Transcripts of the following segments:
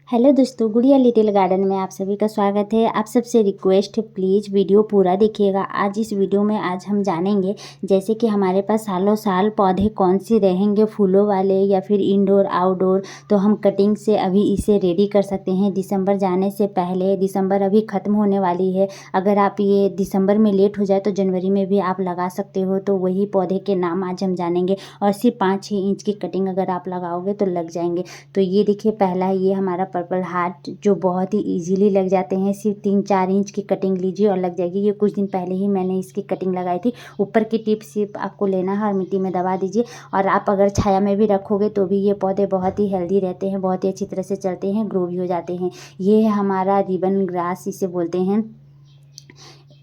Hello दोस्तों, गुड़िया little garden में आप सभी का स्वागत है। आप सबसे रिक्वेस्ट है, प्लीज़ वीडियो पूरा देखिएगा। आज इस वीडियो में हम जानेंगे जैसे कि हमारे पास सालों साल पौधे कौन से रहेंगे, फूलों वाले या फिर इंडोर आउटडोर। तो हम कटिंग से अभी इसे रेडी कर सकते हैं दिसंबर जाने से पहले। दिसंबर अभी ख़त्म होने वाली है। अगर आप ये दिसंबर में लेट हो जाए तो जनवरी में भी आप लगा सकते हो। तो वही पौधे के नाम आज हम जानेंगे और सिर्फ 5-6 इंच की कटिंग अगर आप लगाओगे तो लग जाएंगे। तो ये देखिए, पहला ये हमारा पर्पल हार्ट जो बहुत ही इजीली लग जाते हैं। सिर्फ 3-4 इंच की कटिंग लीजिए और लग जाएगी। ये कुछ दिन पहले ही मैंने इसकी कटिंग लगाई थी। ऊपर की टिप सिर्फ आपको लेना है और मिट्टी में दबा दीजिए। और आप अगर छाया में भी रखोगे तो भी ये पौधे बहुत ही हेल्दी रहते हैं, बहुत ही अच्छी तरह से चलते हैं, ग्रो भी हो जाते हैं। ये है हमारा रिबन ग्रास, इसे बोलते हैं।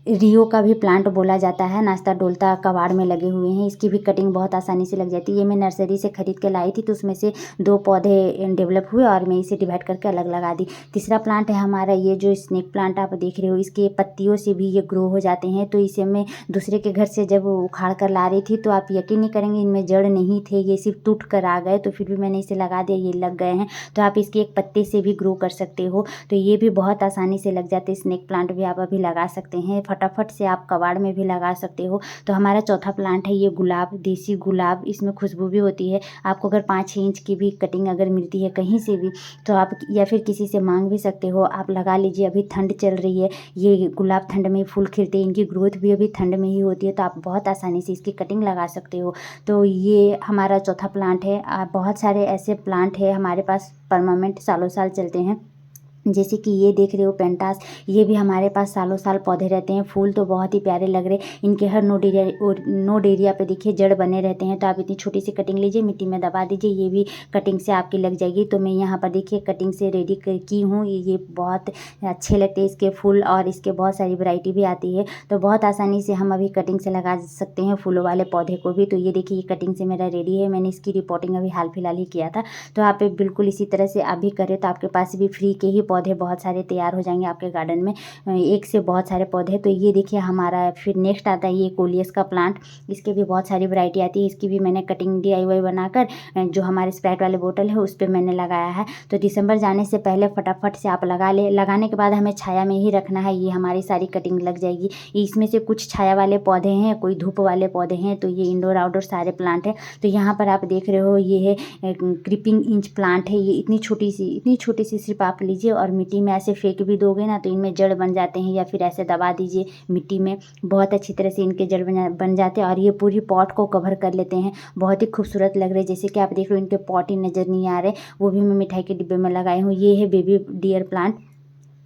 रियो का भी प्लांट बोला जाता है। नाश्ता डोलता कबाड़ में लगे हुए हैं। इसकी भी कटिंग बहुत आसानी से लग जाती है। ये मैं नर्सरी से खरीद के लाई थी, तो उसमें से 2 पौधे डेवलप हुए और मैं इसे डिवाइड करके अलग लगा दी। तीसरा प्लांट है हमारा ये जो स्नेक प्लांट आप देख रहे हो। इसके पत्तियों से भी ये ग्रो हो जाते हैं। तो इसे मैं दूसरे के घर से जब उखाड़ कर ला रही थी तो आप यकीन नहीं करेंगे, इनमें जड़ नहीं थे, ये सिर्फ टूट कर आ गए। तो फिर भी मैंने इसे लगा दिया, ये लग गए हैं। तो आप इसके एक पत्ते से भी ग्रो कर सकते हो। तो ये भी बहुत आसानी से लग जाते हैं। स्नेक प्लांट भी आप अभी लगा सकते हैं, फटाफट से आप कबाड़ में भी लगा सकते हो। तो हमारा चौथा प्लांट है ये गुलाब, देसी गुलाब। इसमें खुशबू भी होती है। आपको अगर 5-6 इंच की भी कटिंग अगर मिलती है कहीं से भी तो आप या फिर किसी से मांग भी सकते हो। आप लगा लीजिए, अभी ठंड चल रही है। ये गुलाब ठंड में फूल खिलते हैं, इनकी ग्रोथ भी अभी ठंड में ही होती है। तो आप बहुत आसानी से इसकी कटिंग लगा सकते हो। तो ये हमारा चौथा प्लांट है। बहुत सारे ऐसे प्लांट है हमारे पास परमानेंट, सालों साल चलते हैं। जैसे कि ये देख रहे हो पेंटास, ये भी हमारे पास सालों साल पौधे रहते हैं। फूल तो बहुत ही प्यारे लग रहे। इनके हर नोड एरिया पे देखिए जड़ बने रहते हैं। तो आप इतनी छोटी सी कटिंग लीजिए, मिट्टी में दबा दीजिए, ये भी कटिंग से आपकी लग जाएगी। तो मैं यहाँ पर देखिए कटिंग से रेडी की हूँ। ये बहुत अच्छे लगते हैं इसके फूल, और इसके बहुत सारी वैरायटी भी आती है। तो बहुत आसानी से हम अभी कटिंग से लगा सकते हैं फूलों वाले पौधे को भी। तो ये देखिए, ये कटिंग से मेरा रेडी है। मैंने इसकी रिपोर्टिंग अभी हाल फिलहाल ही किया था। तो आप बिल्कुल इसी तरह से आप भी करें तो आपके पास भी फ्री के ही पौधे बहुत सारे तैयार हो जाएंगे आपके गार्डन में, एक से बहुत सारे पौधे। तो ये देखिए हमारा फिर नेक्स्ट आता है ये कोलियस का प्लांट। इसके भी बहुत सारी वैरायटी आती है। इसकी भी मैंने कटिंग DIY बनाकर जो हमारे स्प्राइट वाले बोतल है उस पर मैंने लगाया है। तो दिसंबर जाने से पहले फटाफट से आप लगा ले। लगाने के बाद हमें छाया में ही रखना है, ये हमारी सारी कटिंग लग जाएगी। इसमें से कुछ छाया वाले पौधे हैं, कोई धूप वाले पौधे हैं। तो ये इंडोर आउटडोर सारे प्लांट हैं। तो यहाँ पर आप देख रहे हो ये है क्रीपिंग इंच प्लांट है। ये इतनी छोटी सी सिर्फ आप लीजिए और मिट्टी में ऐसे फेंक भी दोगे ना तो इनमें जड़ बन जाते हैं, या फिर ऐसे दबा दीजिए मिट्टी में, बहुत अच्छी तरह से इनके जड़ बन जाते हैं और ये पूरी पॉट को कवर कर लेते हैं। बहुत ही खूबसूरत लग रहे हैं। जैसे कि आप देख रहे हो इनके पॉट ही नज़र नहीं आ रहे, वो भी मैं मिठाई के डिब्बे में लगाई हूँ। ये है बेबी डियर प्लांट।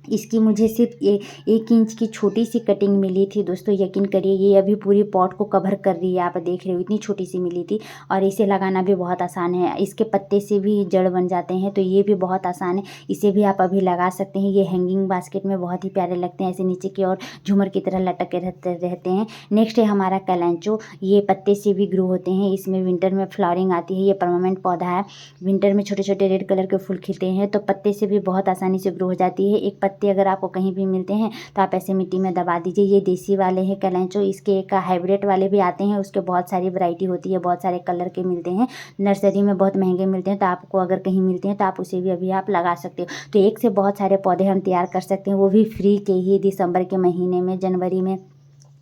इसकी मुझे सिर्फ 1 इंच की छोटी सी कटिंग मिली थी दोस्तों। यकीन करिए ये अभी पूरी पॉट को कवर कर रही है। आप देख रहे हो इतनी छोटी सी मिली थी। और इसे लगाना भी बहुत आसान है। इसके पत्ते से भी जड़ बन जाते हैं। तो ये भी बहुत आसान है, इसे भी आप अभी लगा सकते हैं। ये हैंगिंग बास्केट में बहुत ही प्यारे लगते हैं, ऐसे नीचे की ओर झूमर की तरह लटके रहते हैं। नेक्स्ट है हमारा कैलेंचो। ये पत्ते से भी ग्रो होते हैं। इसमें विंटर में फ्लावरिंग आती है। ये परमानेंट पौधा है। विंटर में छोटे छोटे रेड कलर के फूल खिलते हैं। तो पत्ते से भी बहुत आसानी से ग्रो हो जाती है। एक पत्ते अगर आपको कहीं भी मिलते हैं तो आप ऐसे मिट्टी में दबा दीजिए। ये देसी वाले हैं कैलेंचो। इसके एक हाइब्रिड वाले भी आते हैं, उसके बहुत सारी वैरायटी होती है, बहुत सारे कलर के मिलते हैं। नर्सरी में बहुत महंगे मिलते हैं। तो आपको अगर कहीं मिलते हैं तो आप उसे भी अभी आप लगा सकते हो। तो एक से बहुत सारे पौधे हम तैयार कर सकते हैं, वो भी फ्री के ही दिसंबर के महीने में, जनवरी में।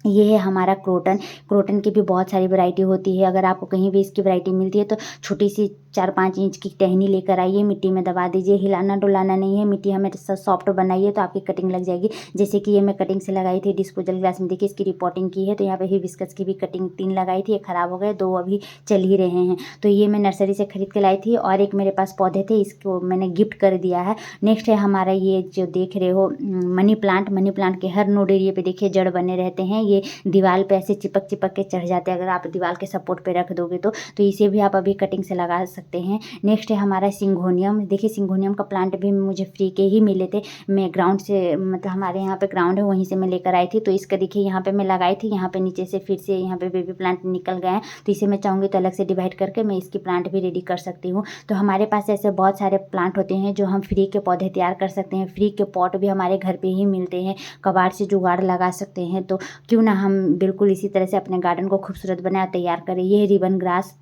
ये है हमारा क्रोटन की भी बहुत सारी वैरायटी होती है। अगर आपको कहीं भी इसकी वैरायटी मिलती है तो छोटी सी 4-5 इंच की टहनी लेकर आइए, मिट्टी में दबा दीजिए। हिलाना डुलाना नहीं है, मिट्टी हमें सॉफ्ट बनाइए तो आपकी कटिंग लग जाएगी। जैसे कि ये मैं कटिंग से लगाई थी डिस्पोजल ग्लास में, देखिए इसकी रिपोर्टिंग की है। तो यहाँ पे हिबिस्कस की भी कटिंग 3 लगाई थी, एक ख़राब हो गए, 2 अभी चल ही रहे हैं। तो ये मैं नर्सरी से खरीद के लाई थी और एक मेरे पास पौधे थे, इसको मैंने गिफ्ट कर दिया है। नेक्स्ट है हमारा ये जो देख रहे हो मनी प्लांट के हर नोड एरिया पे देखिए जड़ बने रहते हैं। ये दीवार पे ऐसे चिपक के चढ़ जाते हैं। अगर आप दीवार के सपोर्ट पे रख दोगे तो इसे भी आप अभी कटिंग से लगा सकते हैं। नेक्स्ट है हमारा सिंघोनियम। देखिए सिंघोनियम का प्लांट भी मुझे फ्री के ही मिले थे। मैं ग्राउंड से, मतलब हमारे यहाँ पे ग्राउंड है, वहीं से मैं लेकर आई थी। तो इसका देखिए यहाँ पे मैं लगाई थी, यहाँ पे नीचे से फिर से यहाँ पे बेबी प्लांट निकल गए हैं। तो इसे मैं चाहूँगी तो अलग से डिवाइड करके मैं इसकी प्लांट भी रेडी कर सकती हूँ। तो हमारे पास ऐसे बहुत सारे प्लांट होते हैं जो हम फ्री के पौधे तैयार कर सकते हैं। फ्री के पॉट भी हमारे घर पे ही मिलते हैं, कबाड़ से जुगाड़ लगा सकते हैं। तो क्यों ना हम बिल्कुल इसी तरह से अपने गार्डन को खूबसूरत बनाए, तैयार करें। ये है रिबन ग्रास।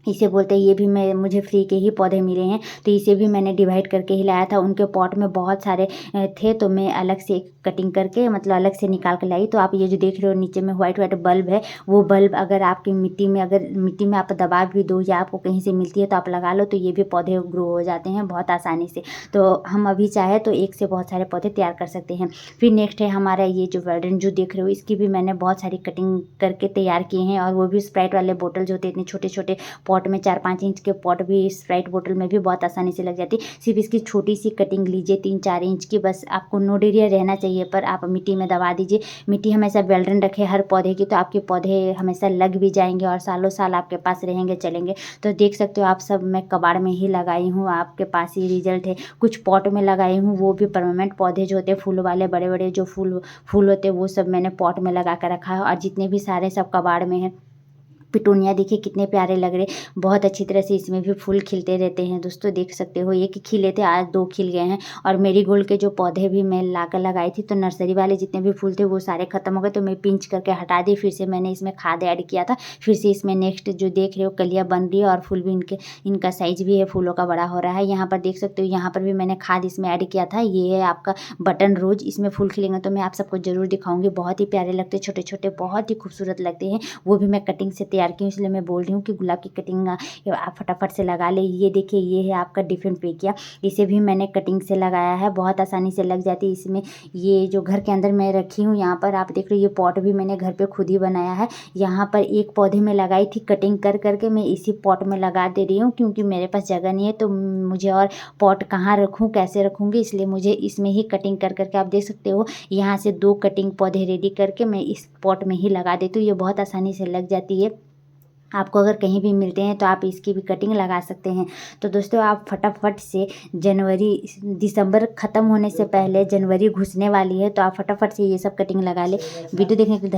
इसे बोलते हैं, ये भी मैं मुझे फ्री के ही पौधे मिले हैं, तो इसे भी मैंने डिवाइड करके ही लाया था। उनके पॉट में बहुत सारे थे, तो मैं अलग से एक कटिंग करके मतलब अलग से निकाल के लाई। तो आप ये जो देख रहे हो नीचे में वाइट वाइट बल्ब है, वो बल्ब अगर आपकी मिट्टी में आप दबा भी दो या आपको कहीं से मिलती है तो आप लगा लो, तो ये भी पौधे ग्रो हो जाते हैं बहुत आसानी से। तो हम अभी चाहे तो एक से बहुत सारे पौधे तैयार कर सकते हैं। फिर नेक्स्ट है हमारा ये जो वर्डन जो देख रहे हो, इसकी भी मैंने बहुत सारी कटिंग करके तैयार किए हैं, और वो भी स्प्राइट वाले बोतल जो होते हैं इतने छोटे छोटे पॉट में, 4-5 इंच के पॉट भी स्प्राइट बोतल में भी बहुत आसानी से लग जाती है। सिर्फ इसकी छोटी सी कटिंग लीजिए 3-4 इंच की, बस आपको नोड एरिया रहना चाहिए, पर आप मिट्टी में दबा दीजिए। मिट्टी हमेशा वेल्डन रखे हर पौधे की, तो आपके पौधे हमेशा लग भी जाएंगे और सालों साल आपके पास रहेंगे चलेंगे। तो देख सकते हो आप, सब मैं कबाड़ में ही लगाई हूँ, आपके पास ही रिजल्ट है। कुछ पॉट में लगाई हूँ, वो भी परमानेंट पौधे जो होते हैं फूल वाले, बड़े बड़े जो फूल होते हैं वो सब मैंने पॉट में लगा कर रखा है, और जितने भी सारे सब कबाड़ में है। पिटूनिया देखिए कितने प्यारे लग रहे, बहुत अच्छी तरह से इसमें भी फूल खिलते रहते हैं। दोस्तों देख सकते हो, एक खिले थे, आज 2 खिल गए हैं। और मेरीगोल्ड के जो पौधे भी मैं लाकर लगाई थी, तो नर्सरी वाले जितने भी फूल थे वो सारे खत्म हो गए, तो मैं पिंच करके हटा दी। फिर से मैंने इसमें खाद ऐड किया था। फिर से इसमें नेक्स्ट जो देख रहे हो कलियाँ बन रही है, और फूल भी इनका साइज भी है, फूलों का बड़ा हो रहा है। यहाँ पर देख सकते हो, यहाँ पर भी मैंने खाद इसमें ऐड किया था। ये है आपका बटन रोज, इसमें फूल खिलेंगे तो मैं आप सबको जरूर दिखाऊंगी। बहुत ही प्यारे लगते हैं, छोटे छोटे बहुत ही खूबसूरत लगते हैं। वो भी मैं कटिंग से तैयार की हूँ, इसलिए मैं बोल रही हूँ कि गुलाब की कटिंग आप फटाफट से लगा ले। ये देखिए, ये है आपका डिफरेंट पेकिया, इसे भी मैंने कटिंग से लगाया है, बहुत आसानी से लग जाती है इसमें। ये जो घर के अंदर मैं रखी हूँ, यहाँ पर आप देख रहे हो, ये पॉट भी मैंने घर पे खुद ही बनाया है। यहाँ पर एक पौधे में लगाई थी कटिंग कर करके, मैं इसी पॉट में लगा दे रही हूँ, क्योंकि मेरे पास जगह नहीं है, तो मुझे और पॉट कहाँ रखूँ, कैसे रखूँगी, इसलिए मुझे इसमें ही कटिंग कर करके, आप देख सकते हो यहाँ से 2 कटिंग पौधे रेडी करके मैं इस पॉट में ही लगा देती हूँ। ये बहुत आसानी से लग जाती है। आपको अगर कहीं भी मिलते हैं तो आप इसकी भी कटिंग लगा सकते हैं। तो दोस्तों आप फटाफट से दिसंबर ख़त्म होने से पहले जनवरी घुसने वाली है, तो आप फटाफट से ये सब कटिंग लगा ले। वीडियो देखने के लिए